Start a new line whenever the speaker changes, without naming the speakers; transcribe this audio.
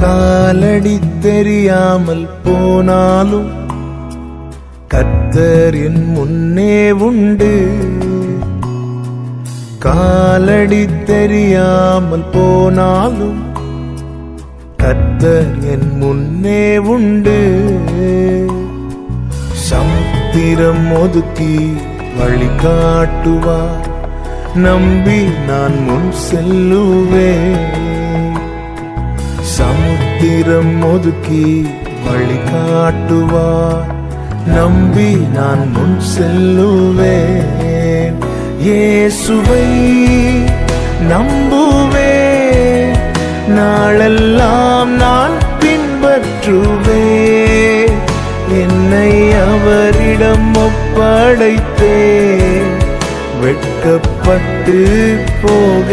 காலடி தெரியாமல் போனாலும் கர்த்தர் என் முன்னே உண்டு. காலடி தெரியாமல் போனாலும் கர்த்தர் என் முன்னே உண்டு. சமுத்திரம் ஒதுக்கி வழி காட்டுவார், நம்பி நான் முன் செல்லுவேன். சமுத்திரம் ஒதுக்கி வழி காட்டுவார், நம்பி நான் முன் செல்லுவேன். இயேசுவை நம்புவேன், நாளெல்லாம் நான் பின்பற்றுவேன். என்னை அவரிடம் ஒப்படைத்தேன், வெட்கப்பட்டு போக